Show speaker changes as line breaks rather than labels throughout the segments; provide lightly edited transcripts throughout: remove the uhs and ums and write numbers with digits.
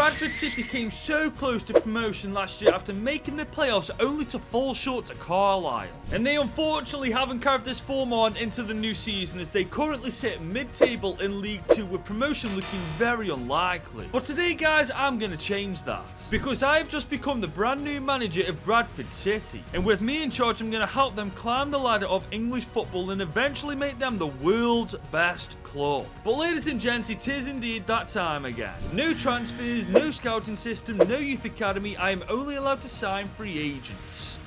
Bradford City came so close to promotion last year after making the playoffs only to fall short to Carlisle. And they unfortunately haven't carried this form on into the new season as they currently sit mid-table in League 2 with promotion looking very unlikely. But today guys, I'm going to change that because I've just become the brand new manager of Bradford City. And with me in charge, I'm going to help them climb the ladder of English football and eventually make them the world's best club. But ladies and gents, it is indeed that time again. No transfers, no scouting system, no youth academy. I am only allowed to sign free agents.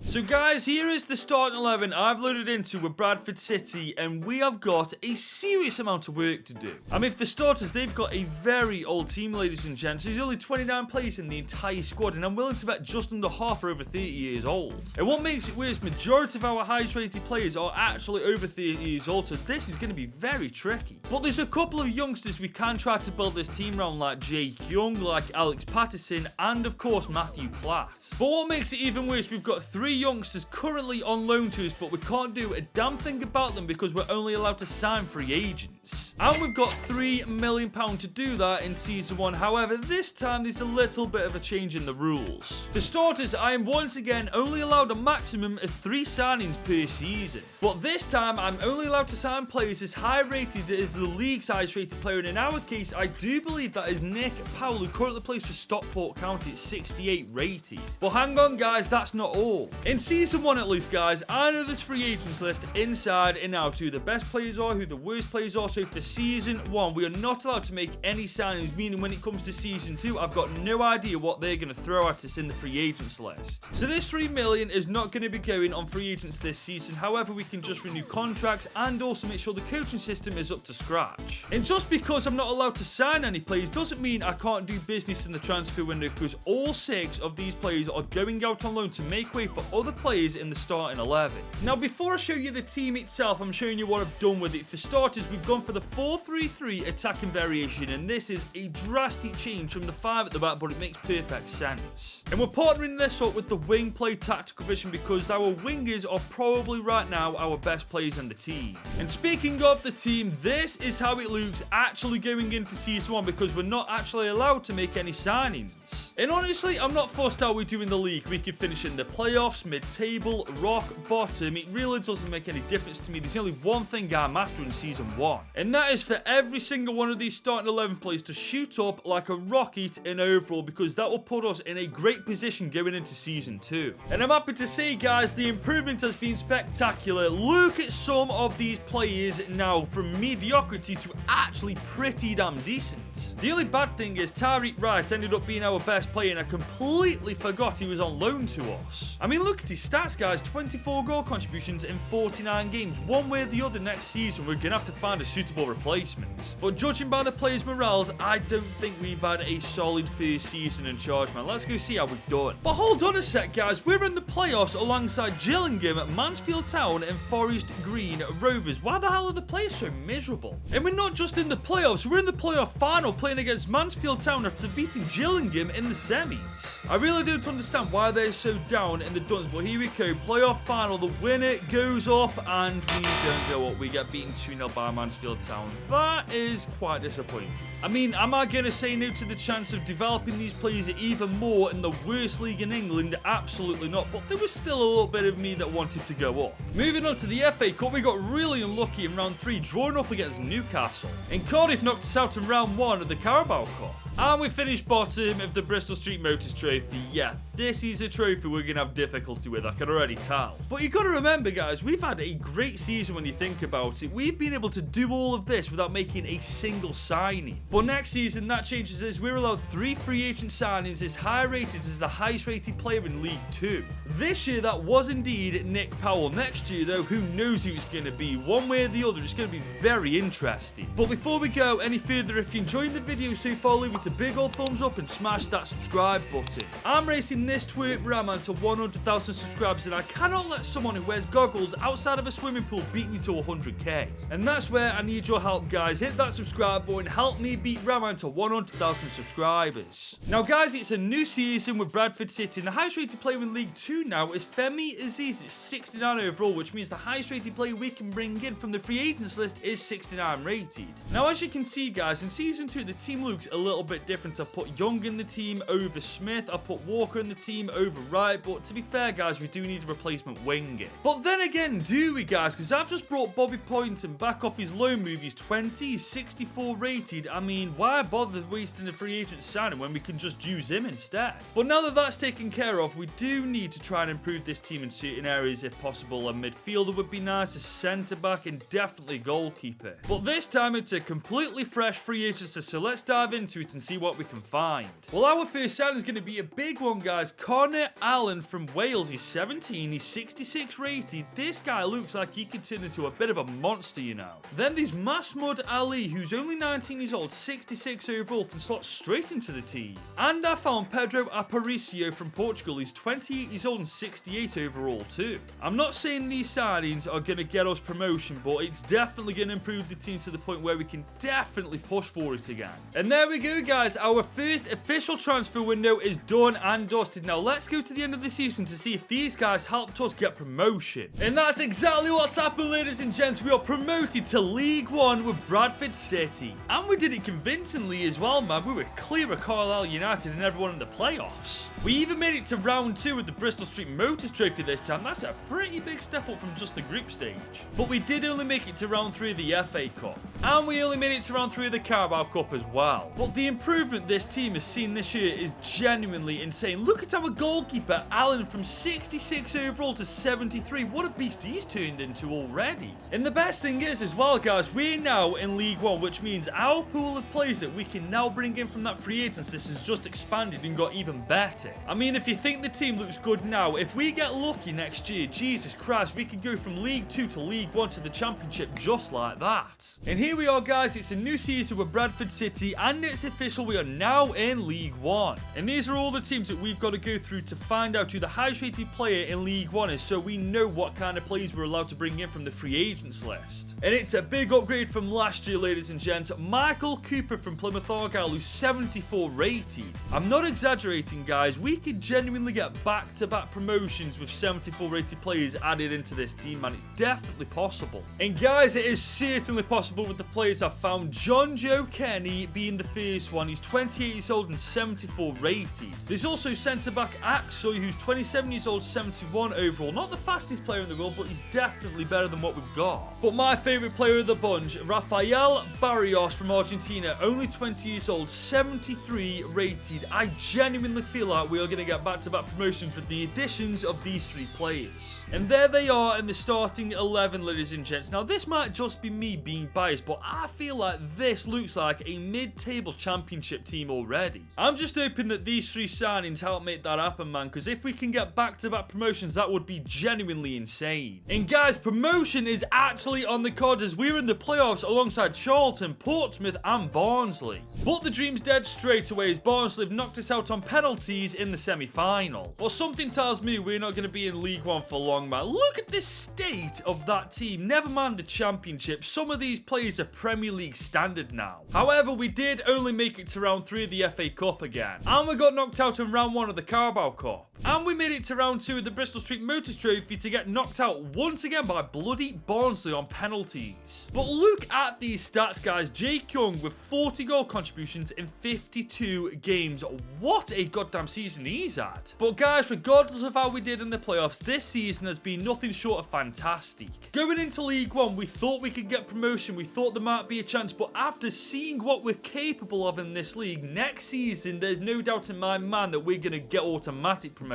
So guys, here is the starting 11 I've loaded into with Bradford City, and we have got a serious amount of work to do. I mean, for starters, they've got a very old team, ladies and gents. There's only 29 players in the entire squad, and I'm willing to bet just under half are over 30 years old. And what makes it worse, majority of our highest rated players are actually over 30 years old, so this is going to be very tricky. But there's a couple of youngsters we can try to build this team around, like Jake Young, like Alex Patterson, and of course Matthew Platt. But what makes it even worse, we've got 3 youngsters currently on loan to us, but we can't do a damn thing about them because we're only allowed to sign free agents. And we've got £3 million to do that in Season 1. However, this time there's a little bit of a change in the rules. For starters, I am once again only allowed a maximum of 3 signings per season. But this time, I'm only allowed to sign players as high rated as the league's highest rated player. And in our case, I do believe that is Nick Powell, who currently plays for Stockport County at 68 rated. But hang on guys, that's not all. In Season 1 at least guys, I know this free agents list inside and out, who the best players are, who the worst players are. So for Season 1, we are not allowed to make any signings, meaning when it comes to Season 2, I've got no idea what they're going to throw at us in the free agents list. So this £3 million is not going to be going on free agents this season. However, we can just renew contracts and also make sure the coaching system is up to scratch. And just because I'm not allowed to sign any players doesn't mean I can't do business in the transfer window, because all 6 of these players are going out on loan to make way for other players in the starting 11. Now before I show you the team itself, I'm showing you what I've done with it. For starters, we've gone for the 4-3-3 attacking variation, and this is a drastic change from the 5 at the back, but it makes perfect sense. And we're partnering this up with the wing play tactical vision because our wingers are probably right now our best players in the team. And speaking of the team, this is how it looks actually going into Season 1 because we're not actually allowed to make any signings. And honestly, I'm not fussed how we do in the league. We can finish in the playoffs, mid-table, rock, bottom. It really doesn't make any difference to me. There's only one thing I'm after in Season 1. And that is for every single one of these starting 11 players to shoot up like a rocket in overall, because that will put us in a great position going into Season 2. And I'm happy to say, guys, the improvement has been spectacular. Look at some of these players now, from mediocrity to actually pretty damn decent. The only bad thing is Tyreek Wright ended up being our best player, and I completely forgot he was on loan to us. I mean, look at his stats, guys. 24 goal contributions in 49 games. One way or the other next season, we're going to have to find a suitable replacement. But judging by the players' morales, I don't think we've had a solid first season in charge, man. Let's go see how we've done. But hold on a sec, guys. We're in the playoffs alongside Gillingham, Mansfield Town, and Forest Green Rovers. Why the hell are the players so miserable? And we're not just in the playoffs, we're in the playoff final playing against Mansfield Town after beating Gillingham in the semis. I really don't understand why they're so down in the dumps, but here we go. Playoff final, the winner goes up, and we don't go up. We get beaten 2-0 by Mansfield Town. That is quite disappointing. I mean, am I going to say no to the chance of developing these players even more in the worst league in England? Absolutely not, but there was still a little bit of me that wanted to go up. Moving on to the FA Cup, we got really unlucky in round 3, drawing up against Newcastle. And Cardiff knocked us out in round 1 of the Carabao Cup. And we finished bottom of the Bristol Street Motors Trophy. Yeah, this is a trophy we're going to have difficulty with, I can already tell. But you've got to remember, guys, we've had a great season when you think about it. We've been able to do all of this without making a single signing. But next season, that changes as we're allowed 3 free agent signings as high rated as the highest rated player in League 2. This year, that was indeed Nick Powell. Next year, though, who knows who it's going to be? One way or the other, it's going to be very interesting. But before we go any further, if you're enjoying the video so far, leave it a big old thumbs up and smash that subscribe button. I'm racing making this twerk Raman to 100,000 subscribers, and I cannot let someone who wears goggles outside of a swimming pool beat me to 100k. And that's where I need your help, guys. Hit that subscribe button, help me beat Raman to 100,000 subscribers. Now guys, it's a new season with Bradford City, and the highest rated player in League 2 now is Femi Aziz at 69 overall, which means the highest rated player we can bring in from the free agents list is 69 rated. Now as you can see guys, in season 2 the team looks a little bit different. I've put Young in the team over Smith, I've put Walker in the team over Wright, but to be fair guys, we do need a replacement winger. But then again, do we guys? Because I've just brought Bobby Poynton back off his loan move. He's 20, he's 64 rated. I mean, why bother wasting a free agent signing when we can just use him instead? But now that that's taken care of, we do need to try and improve this team in certain areas if possible. A midfielder would be nice, a centre back, and definitely goalkeeper. But this time it's a completely fresh free agency, so let's dive into it and see what we can find. Well, our first signing is going to be a big one guys. Connor Allen from Wales. He's 17, he's 66 rated. This guy looks like he could turn into a bit of a monster, you know. Then there's Mahmoud Ali, who's only 19 years old, 66 overall, can slot straight into the team. And I found Pedro Aparicio from Portugal. He's 28 years old and 68 overall too. I'm not saying these signings are going to get us promotion, but it's definitely going to improve the team to the point where we can definitely push for it again. And there we go guys, our first official transfer window is done and dusted. Now let's go to the end of the season to see if these guys helped us get promotion. And that's exactly what's happened, ladies and gents. We are promoted to League 1 with Bradford City. And we did it convincingly as well, man. We were clear of Carlisle United and everyone in the playoffs. We even made it to round 2 with the Bristol Street Motors Trophy this time. That's a pretty big step up from just the group stage. But we did only make it to round 3 of the FA Cup. And we only made it to round 3 of the Carabao Cup as well. But the improvement this team has seen this year is genuinely insane. Look at our goalkeeper, Allen, from 66 overall to 73. What a beast he's turned into already. And the best thing is as well, guys, we're now in League 1, which means our pool of players that we can now bring in from that free agency has just expanded and got even better. I mean, if you think the team looks good now, if we get lucky next year, Jesus Christ, we could go from League 2 to League 1 to the Championship just like that. And here we are, guys. It's a new season with Bradford City, and it's official. We are now in League 1. And these are all the teams that we've got to go through to find out who the highest rated player in League 1 is, so we know what kind of players we're allowed to bring in from the free agents list. And it's a big upgrade from last year, ladies and gents. Michael Cooper from Plymouth Argyle, who's 74 rated. I'm not exaggerating, guys. We could genuinely get back-to-back promotions with 74 rated players added into this team, man. It's definitely possible. And guys, it is certainly possible with the players I've found. John Joe Kenny being the first one. He's 28 years old and 74 rated. There's also centre-back Aksoy, who's 27 years old, 71 overall. Not the fastest player in the world, but he's definitely better than what we've got. But my favourite player of the bunch, Rafael Barrios from Argentina, only 20 years old, 73 rated. I genuinely feel like we are going to get back-to-back promotions with the additions of these 3 players. And there they are in the starting 11, ladies and gents. Now, this might just be me being biased, but I feel like this looks like a mid-table championship team already. I'm just hoping that these 3 signings help make that happen, man, because if we can get back-to-back promotions, that would be genuinely insane. And guys, promotion is actually on the cards as we're in the playoffs alongside Charlton, Portsmouth, and Barnsley. But the dream's dead straight away as Barnsley have knocked us out on penalties in the semi-final. But something tells me we're not going to be in League 1 for long, man. Look at the state of that team. Never mind the championship. Some of these players are Premier League standard now. However, we did only make it to round 3 of the FA Cup again. And we got knocked out in round 1 of the Carabao Cup. And we made it to round 2 of the Bristol Street Motors Trophy to get knocked out once again by bloody Barnsley on penalties. But look at these stats, guys. Jake Young with 40 goal contributions in 52 games. What a goddamn season he's had. But guys, regardless of how we did in the playoffs, this season has been nothing short of fantastic. Going into League 1, we thought we could get promotion. We thought there might be a chance. But after seeing what we're capable of in this league, next season, there's no doubt in my mind that we're going to get automatic promotion.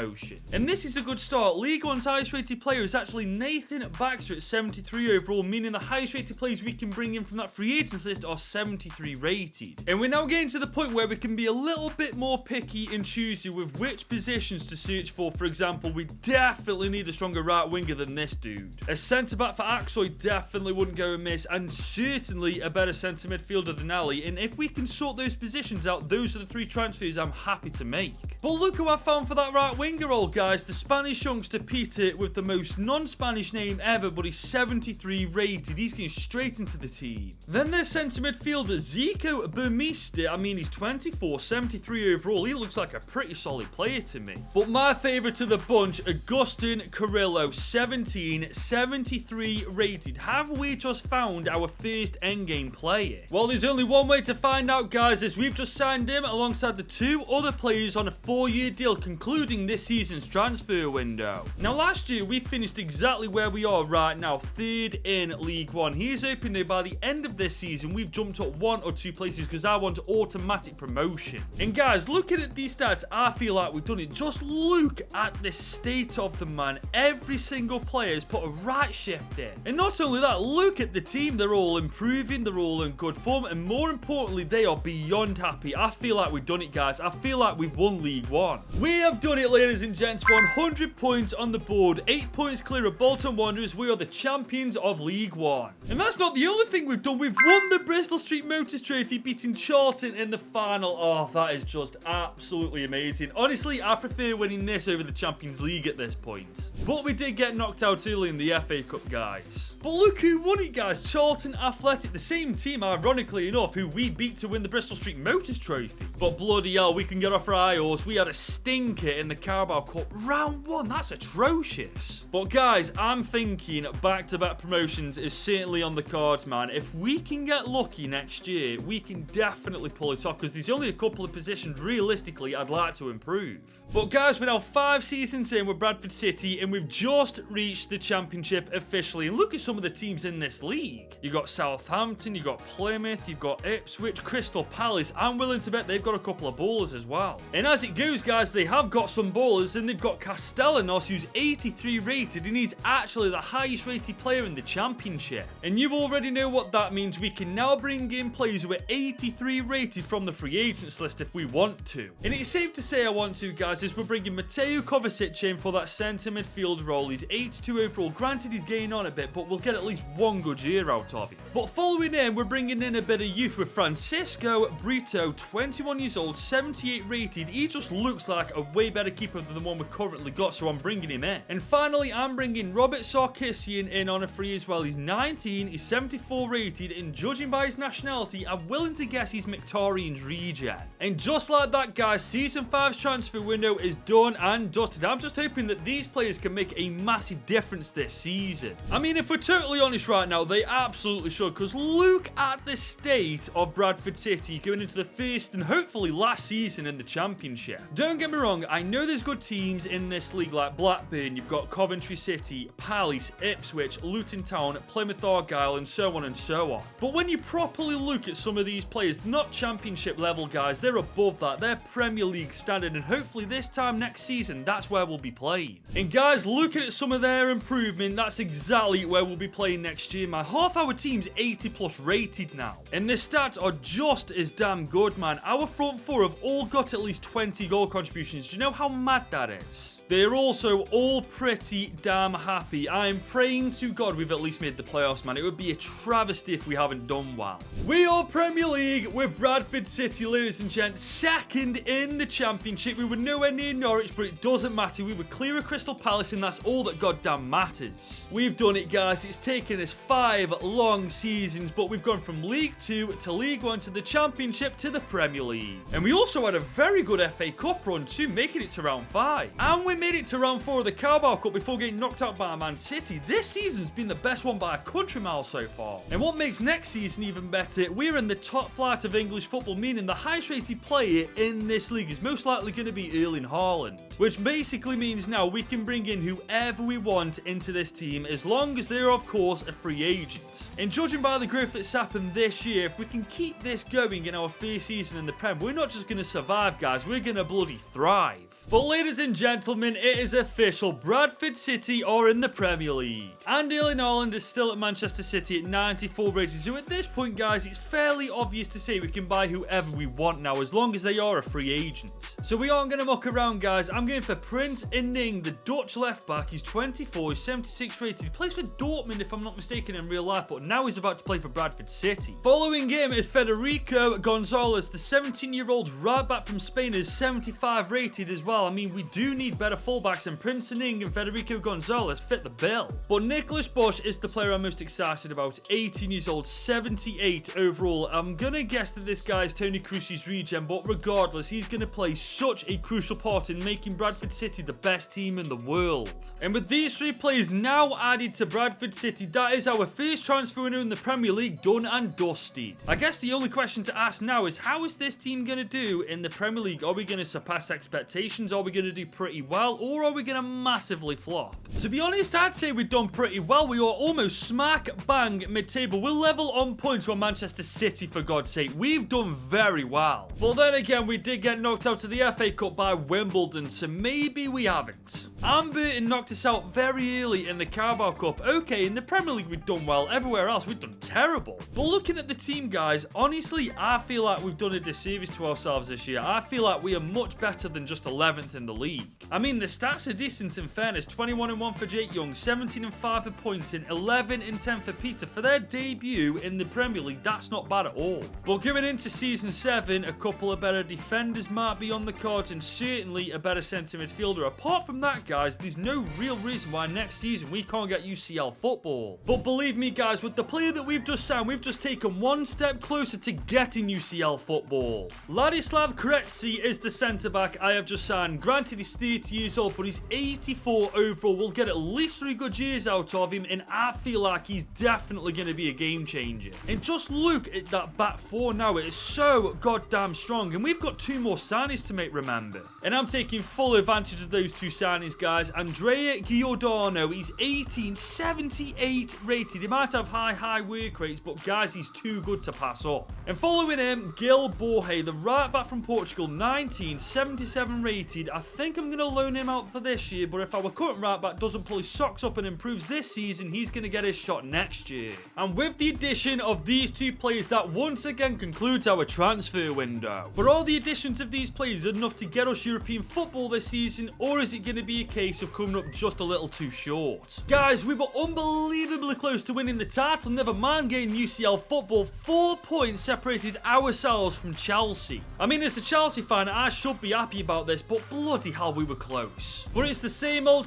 And this is a good start. League 1's highest rated player is actually Nathan Baxter at 73 overall, meaning the highest rated players we can bring in from that free agents list are 73 rated. And we're now getting to the point where we can be a little bit more picky and choosy with which positions to search for. For example, we definitely need a stronger right winger than this dude. A centre-back for Aksoy definitely wouldn't go amiss, and certainly a better centre midfielder than Ali. And if we can sort those positions out, those are the 3 transfers I'm happy to make. But look look who I found for that right winger role, guys. The Spanish youngster Peter with the most non-Spanish name ever, but he's 73 rated. He's going straight into the team. Then there's centre midfielder Zico Burmista. I mean, he's 24, 73 overall. He looks like a pretty solid player to me. But my favourite of the bunch, Agustin Carrillo, 17, 73 rated. Have we just found our first endgame player? Well, there's only one way to find out, guys, as we've just signed him alongside the two other players on a 4-year deal concluding this season's transfer window. Now, last year we finished exactly where we are right now, 3rd in League One. Here's hoping that by the end of this season we've jumped up 1 or 2 places because I want automatic promotion. And guys, looking at these stats, I feel like we've done it. Just look at the state of the man. Every single player has put a right shift in. And not only that, look at the team. They're all improving, they're all in good form, and more importantly, they are beyond happy. I feel like we've done it, guys. I feel like we've won League One. We have done it, ladies and gents. 100 points on the board, 8 points clear of Bolton Wanderers. We are the champions of League One. And that's not the only thing we've done. We've won the Bristol Street Motors Trophy, beating Charlton in the final. Oh, that is just absolutely amazing. Honestly, I prefer winning this over the Champions League at this point. But we did get knocked out early in the FA Cup, guys. But look who won it, guys. Charlton Athletic, the same team, ironically enough, who we beat to win the Bristol Street Motors Trophy. But bloody hell, we can get off our high horse. We had a stinker in the Carabao Cup. Round 1, that's atrocious. But guys, I'm thinking back-to-back promotions is certainly on the cards, man. If we can get lucky next year, we can definitely pull it off, because there's only a couple of positions realistically I'd like to improve. But guys, we're now 5 seasons in with Bradford City, and we've just reached the Championship officially. And look at some of the teams in this league. You've got Southampton, you've got Plymouth, you've got Ipswich, Crystal Palace. I'm willing to bet they've got a couple of ballers as well. And as it goes, guys, they have got some ballers, and they've got Castellanos, who's 83 rated, and he's actually the highest rated player in the Championship. And you already know what that means. We can now bring in players who are 83 rated from the free agents list if we want to. And it's safe to say I want to, guys, as we're bringing Mateo Kovacic in for that centre midfield role. He's 82 overall. Granted, he's getting on a bit, but we'll get at least 1 good year out of him. But following in, we're bringing in a bit of youth with Francisco Brito, 21 years old, 78 rated. He just looks like a way better keeper than the one we've currently got, so I'm bringing him in. And finally, I'm bringing Robert Sarkisian in on a free as well. He's 19, he's 74 rated, and judging by his nationality, I'm willing to guess he's Mkhitaryan's regen. And just like that, guys, Season 5's transfer window is done and dusted. I'm just hoping that these players can make a massive difference this season. I mean, if we're totally honest right now, they absolutely should, because look at the state of Bradford City going into the first and hopefully last season in the Championship. Don't get me wrong, I know there's good teams in this league like Blackburn, you've got Coventry City, Palace, Ipswich, Luton Town, Plymouth Argyle, and so on and so on. But when you properly look at some of these players, they're not Championship level, guys, they're above that. They're Premier League standard, and hopefully this time next season, that's where we'll be playing. And guys, looking at some of their improvement, that's exactly where we'll be playing next year, man. Half our team's 80 plus rated now. And the stats are just as damn good, man. Our front four have all got at least 20 goal contributions. Do you know how mad that is? They're also all pretty damn happy. I am praying to God we've at least made the playoffs, man. It would be a travesty if we haven't done well. We are Premier League with Bradford City, ladies and gents. Second in the Championship. We were nowhere near Norwich, but it doesn't matter. We were clear of Crystal Palace, and that's all that goddamn matters. We've done it, guys. It's taken us 5 long seasons, but we've gone from League 2 to League 1 to the Championship to the Premier League. And we also had a very good FA Cup run too, making it to round 5. And we made it to round 4 of the Carabao Cup before getting knocked out by Man City. This season's been the best one by a country mile so far. And what makes next season even better, we're in the top flight of English football, meaning the highest rated player in this league is most likely going to be Erling Haaland. Which basically means now we can bring in whoever we want into this team, as long as they're of course a free agent. And judging by the growth that's happened this year, if we can keep this going in our first season in the Prem, we're not just going to survive, guys, we're going to bloody thrive. But ladies and gentlemen, it is official. Bradford City are in the Premier League. And Erling Haaland is still at Manchester City at 94 rated. So at this point, guys, it's fairly obvious to say we can buy whoever we want now, as long as they are a free agent. So we aren't going to muck around, guys. I'm going for Prince Inning, the Dutch left back. He's 24, he's 76 rated. He plays for Dortmund, if I'm not mistaken, in real life, but now he's about to play for Bradford City. Following him is Federico Gonzalez, the 17-year-old right back from Spain, is 75 85 rated as well. I mean, we do need better fullbacks than Prince Ning and Federico Gonzalez fit the bill. But Nicholas Bush is the player I'm most excited about. 18 years old, 78 overall. I'm gonna guess that this guy is Tony Kroos's regen, but regardless, he's gonna play such a crucial part in making Bradford City the best team in the world. And with these three players now added to Bradford City, that is our first transfer window in the Premier League done and dusted. I guess the only question to ask now is, how is this team gonna do in the Premier League? Are we gonna surpass expectations? Are we gonna do pretty well? Or are we gonna massively flop? To be honest, I'd say we've done pretty well. We are almost smack bang mid-table. We're level on points with Manchester City, for God's sake. We've done very well. But then again, we did get knocked out of the FA Cup by Wimbledon, so maybe we haven't. Burton knocked us out very early in the Carabao Cup. Okay, in the Premier League we've done well. Everywhere else we've done terrible. But looking at the team, guys, honestly, I feel like we've done a disservice to ourselves this year. I feel like we are much better than just 11th in the league. I mean, the stats are decent in fairness. 21-1 for Jake Young, 17-5 for Poynton, 11-10 for Peter. For their debut in the Premier League, that's not bad at all. But going into Season 7, a couple of better defenders might be on the cards and certainly a better centre midfielder. Apart from that, guys, there's no real reason why next season we can't get UCL football. But believe me, guys, with the player that we've just signed, we've just taken one step closer to getting UCL football. Ladislav Krejci is the centre-back I have just signed. Granted, he's 30 years old, but he's 84 overall. We'll get at least 3 good years out of him, and I feel like he's definitely going to be a game changer. And just look at that back four now. It is so goddamn strong, and we've got 2 more signings to make, remember. And I'm taking full advantage of those 2 signings, guys. Andrea Giordano, he's 18, 78 rated. He might have high work rates, but guys, he's too good to pass up. And following him, Gil Borge, the right back from Portugal, 19, 77 rated. I think I'm going to loan him out for this year, but if our current right back doesn't pull his socks up and improves this season, he's going to get his shot next year. And with the addition of these 2 players, that once again concludes our transfer window. But are the additions of these players enough to get us European football this season, or is it going to be a case of coming up just a little too short? Guys, we were unbelievably close to winning the title, never mind getting UCL football. 4 points separated ourselves from Chelsea. I mean, as a Chelsea fan, I should be happy about this, but bloody hell, we were close. But it's the same old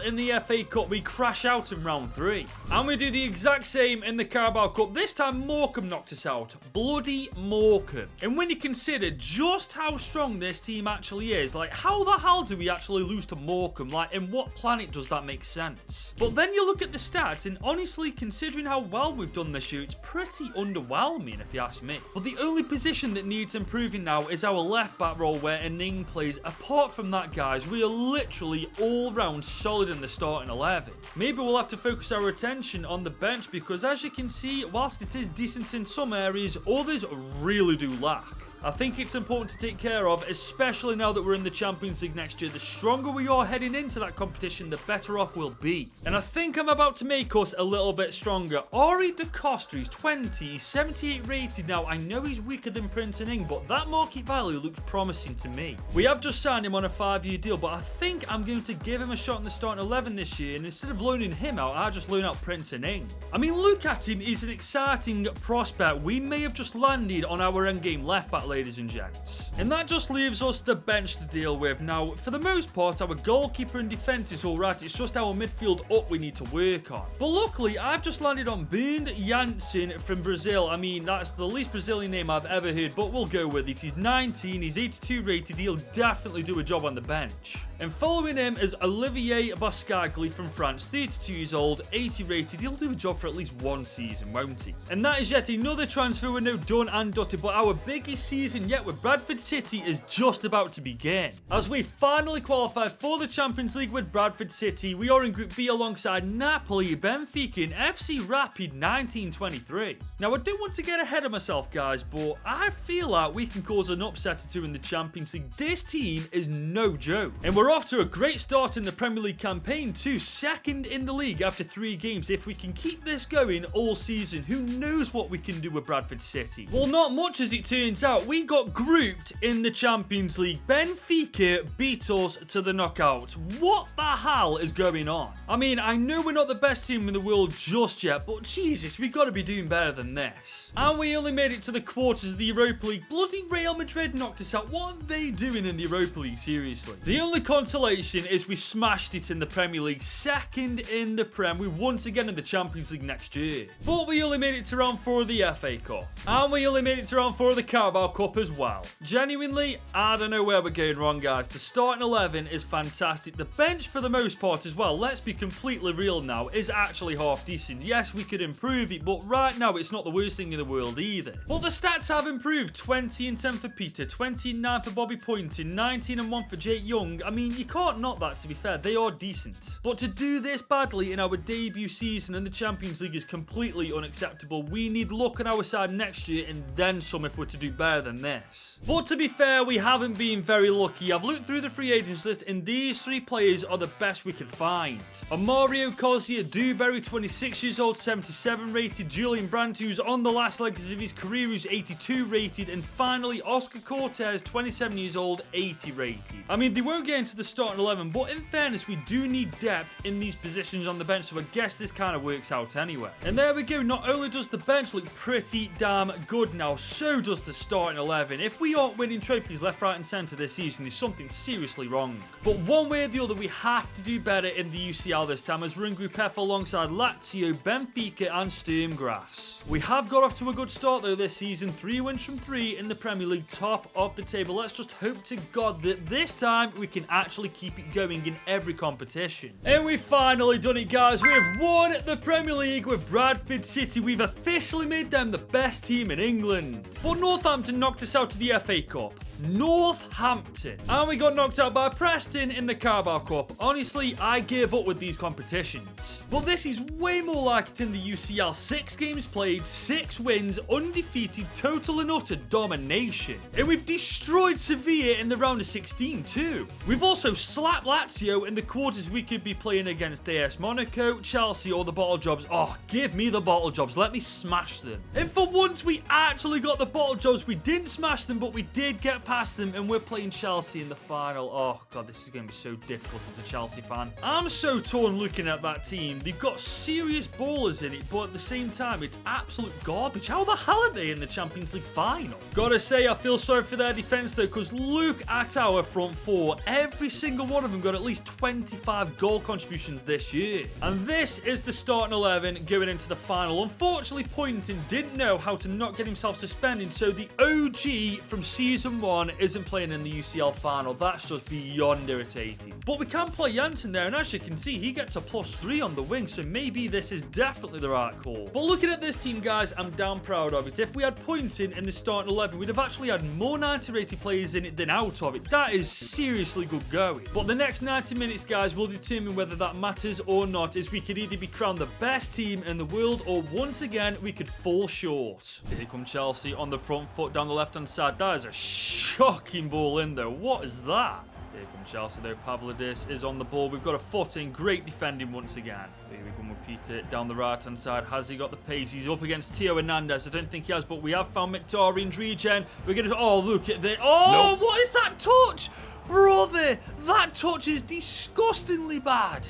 in the FA Cup. We crash out in round 3. And we do the exact same in the Carabao Cup. This time, Morecambe knocked us out. Bloody Morecambe. And when you consider just how strong this team actually is, like, how the hell do we actually lose to Morecambe? Like, in what planet does that make sense? But then you look at the stats, and honestly, considering how well we've done this year, it's pretty underwhelming if you ask me. But the only position that needs improving now is our left back role where Ning plays. Apart from that, guys, we are literally all round solid in the starting 11. Maybe we'll have to focus our attention on the bench because, as you can see, whilst it is decent in some areas, others really do lack. I think it's important to take care of, especially now that we're in the Champions League next year. The stronger we are heading into that competition, the better off we'll be. And I think I'm about to make us a little bit stronger. Ari Da Costa, he's 20, he's 78 rated now. I know he's weaker than Prince Ning, but that market value looks promising to me. We have just signed him on a 5-year deal, but I think I'm going to give him a shot in the starting 11 this year, and instead of loaning him out, I'll just loan out Prince Ning. I mean, look at him, he's an exciting prospect. We may have just landed on our endgame left back, ladies and gents. And that just leaves us the bench to deal with. Now, for the most part, our goalkeeper and defence is alright. It's just our midfield up we need to work on. But luckily, I've just landed on Bernd Janssen from Brazil. I mean, that's the least Brazilian name I've ever heard, but we'll go with it. He's 19, he's 82 rated. He'll definitely do a job on the bench. And following him is Olivier Bascagli from France, 32 years old, 80 rated. He'll do a job for at least 1 season, won't he? And that is yet another transfer window done and dusted, but our biggest season yet with Bradford City is just about to begin. As we finally qualify for the Champions League with Bradford City, we are in Group B alongside Napoli, Benfica and FC Rapid 1923. Now, I don't want to get ahead of myself, guys, but I feel like we can cause an upset or 2 in the Champions League. This team is no joke. And we're off to a great start in the Premier League campaign too, 2nd in the league after 3 games. If we can keep this going all season, who knows what we can do with Bradford City? Well, not much as it turns out. we got grouped in the Champions League. Benfica beat us to the knockout. What the hell is going on? I mean, I know we're not the best team in the world just yet, but Jesus, we got to be doing better than this. And we only made it to the quarters of the Europa League. Bloody Real Madrid knocked us out. What are they doing in the Europa League, seriously? The only consolation is we smashed it in the Premier League. Second in the Prem. We once again in the Champions League next year. But we only made it to round 4 of the FA Cup. And we only made it to round 4 of the Carabao Cup as well. Genuinely, I don't know where we're going wrong, guys. The starting 11 is fantastic. The bench, for the most part as well, let's be completely real now, is actually half decent. Yes, we could improve it, but right now it's not the worst thing in the world either. But the stats have improved. 20 and 10 for Peter, 20 and 9 for Bobby Poynton, 19 and 1 for Jake Young. I mean, you can't knock that, to be fair. They are decent. But to do this badly in our debut season in the Champions League is completely unacceptable. We need luck on our side next year and then some if we're to do better than this. But to be fair, we haven't been very lucky. I've looked through the free agents list and these 3 players are the best we could find. Mario Cosia, Dewberry, 26 years old, 77 rated. Julian Brandt, who's on the last legs of his career, who's 82 rated. And finally, Oscar Cortez, 27 years old, 80 rated. I mean, they won't get into the starting 11, but in fairness, we do need depth in these positions on the bench, so I guess this kind of works out anyway. And there we go. Not only does the bench look pretty damn good now, so does the starting 11. If we aren't winning trophies left, right and centre this season, there's something seriously wrong. But one way or the other, we have to do better in the UCL this time, as we're in Group F alongside Lazio, Benfica and Sturm Graz. We have got off to a good start though this season. 3 wins from 3 in the Premier League, top of the table. Let's just hope to God that this time we can actually keep it going in every competition. And we've finally done it, guys. We have won the Premier League with Bradford City. We've officially made them the best team in England. But Northampton knocked us out to the FA Cup. Northampton. And we got knocked out by Preston in the Carabao Cup. Honestly, I gave up with these competitions. But this is way more like it in the UCL. 6 games played, 6 wins, undefeated, total and utter domination. And we've destroyed Sevilla in the round of 16 too. We've also slapped Lazio in the quarters. We could be playing against AS Monaco, Chelsea or the bottle jobs. Oh, give me the bottle jobs. Let me smash them. And for once, we actually got the bottle jobs. We didn't smash them, but we did get past them, and we're playing Chelsea in the final. Oh God, this is going to be so difficult as a Chelsea fan. I'm so torn looking at that team. They've got serious ballers in it, but at the same time, it's absolute garbage. How the hell are they in the Champions League final? Gotta say, I feel sorry for their defense though, because look at our front 4. Every single one of them got at least 25 goal contributions this year. And this is the starting 11 going into the final. Unfortunately, Poynton didn't know how to not get himself suspended, so the OG from season 1 isn't playing in the UCL final. That's just beyond irritating. But we can play Janssen there, and as you can see, he gets a +3 on the wing, so maybe this is definitely the right call. But looking at this team, guys, I'm damn proud of it. If we had Poynton in the starting 11, we'd have actually had more 90 rated players in it than out of it. That is seriously good going. But the next 90 minutes, guys, will determine whether that matters or not, as we could either be crowned the best team in the world, or once again, we could fall short. Here come Chelsea on the front foot down the left-hand side. That is a shocking ball in there. What is that? Here come Chelsea though. Pavlidis is on the ball. We've got a foot in. Great defending once again. Here we go with Peter down the right-hand side. Has he got the pace? He's up against Theo Hernandez. I don't think he has, but we have found Mkhitaryan's regen. We're going to... Oh, look at this. Oh, nope. What is that touch? Brother, that touch is disgustingly bad.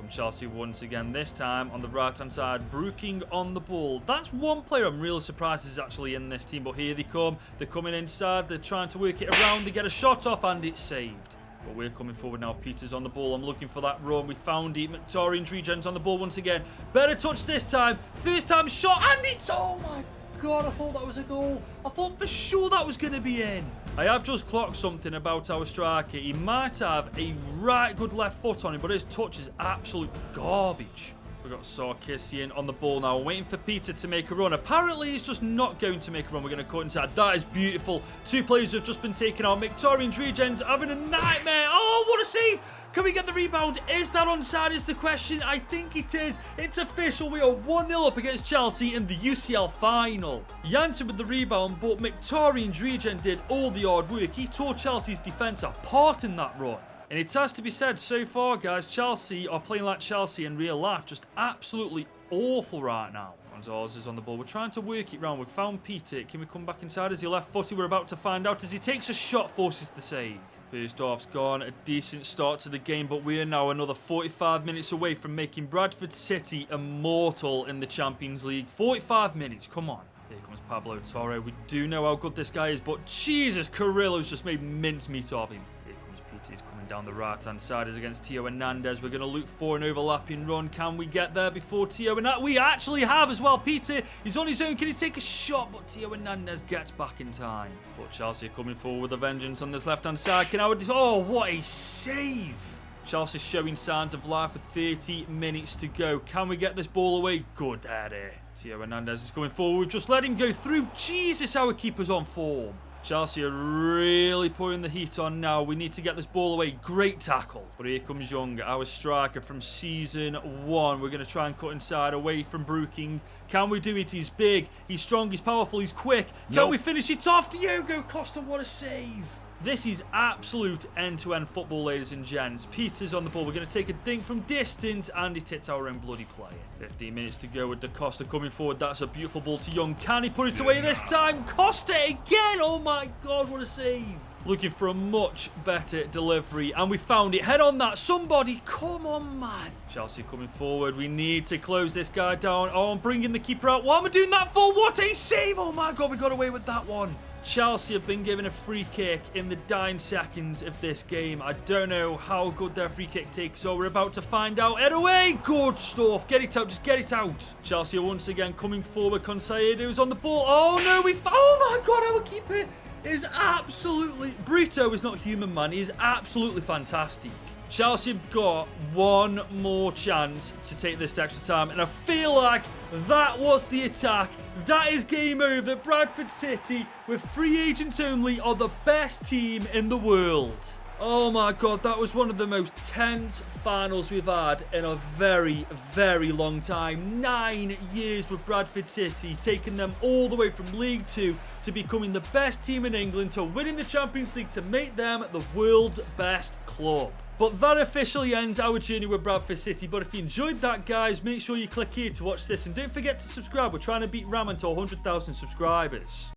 Chelsea once again, this time on the right-hand side, Brooking on the ball. That's one player I'm really surprised is actually in this team, but here they come. They're coming inside, they're trying to work it around, they get a shot off and it's saved. But we're coming forward now. Peter's on the ball. I'm looking for that run. We found it. Mkhitaryan's regen's on the ball once again. Better touch this time. First time shot and it's... Oh my God, I thought that was a goal. I thought for sure that was going to be in. I have just clocked something about our striker. He might have a right good left foot on him, but his touch is absolute garbage. We've got Sarkisian on the ball now. We're waiting for Peter to make a run. Apparently, he's just not going to make a run. We're going to cut inside. That is beautiful. 2 players have just been taken out. Mkhitaryan's regen's having a nightmare. Oh, what a save. Can we get the rebound? Is that onside is the question. I think it is. It's official. We are 1-0 up against Chelsea in the UCL final. Janssen with the rebound, but Mkhitaryan's regen did all the hard work. He tore Chelsea's defence apart in that run. And it has to be said, so far, guys, Chelsea are playing like Chelsea in real life. Just absolutely awful right now. Gonzalez is on the ball. We're trying to work it round. We've found Peter. Can we come back inside? Is he left footed? We're about to find out as he takes a shot, forces the save. First half's gone. A decent start to the game, but we are now another 45 minutes away from making Bradford City immortal in the Champions League. 45 minutes. Come on. Here comes Pablo Torre. We do know how good this guy is, but Jesus, Carrillo's just made mincemeat of him. Here comes Peter. He's coming down the right-hand side as against Theo Hernandez. We're going to look for an overlapping run. Can we get there before Theo Hernandez? We actually have as well. Peter, he's on his own. Can he take a shot? But Theo Hernandez gets back in time. But Chelsea are coming forward with a vengeance on this left-hand side. Oh, what a save! Chelsea showing signs of life with 30 minutes to go. Can we get this ball away? Good header. Theo Hernandez is coming forward. We've just let him go through. Jesus, our keeper's on form. Chelsea are really putting the heat on now. We need to get this ball away. Great tackle. But here comes Young, our striker from season 1. We're going to try and cut inside away from Brooking. Can we do it? He's big, he's strong, he's powerful, he's quick. Can we finish it off? Diogo Costa, what a save. This is absolute end-to-end football, ladies and gents. Peter's on the ball. We're going to take a dink from distance, and it hits our own bloody player. 15 minutes to go with Da Costa coming forward. That's a beautiful ball to Young. Can he put it away this time? Costa again! Oh my God, what a save. Looking for a much better delivery, and we found it. Head on that. Somebody, come on, man. Chelsea coming forward. We need to close this guy down. Oh, I'm bringing the keeper out. What am I doing that for? What a save! Oh my God, we got away with that one. Chelsea have been given a free kick in the dying seconds of this game. I don't know how good their free kick takes, so we're about to find out. Head away! Good stuff. Get it out. Just get it out. Chelsea are once again coming forward. Conseillo's on the ball. Oh, no. Oh, my God. Our keeper is absolutely... Brito is not human, man. He is absolutely fantastic. Chelsea have got one more chance to take this extra time, and I feel like that was the attack. That is game over. Bradford City, with free agents only, are the best team in the world. Oh my God, that was one of the most tense finals we've had in a very, very long time. 9 years with Bradford City, taking them all the way from League 2 to becoming the best team in England, to winning the Champions League, to make them the world's best club. But that officially ends our journey with Bradford City. But if you enjoyed that, guys, make sure you click here to watch this. And don't forget to subscribe. We're trying to beat Raman to 100,000 subscribers.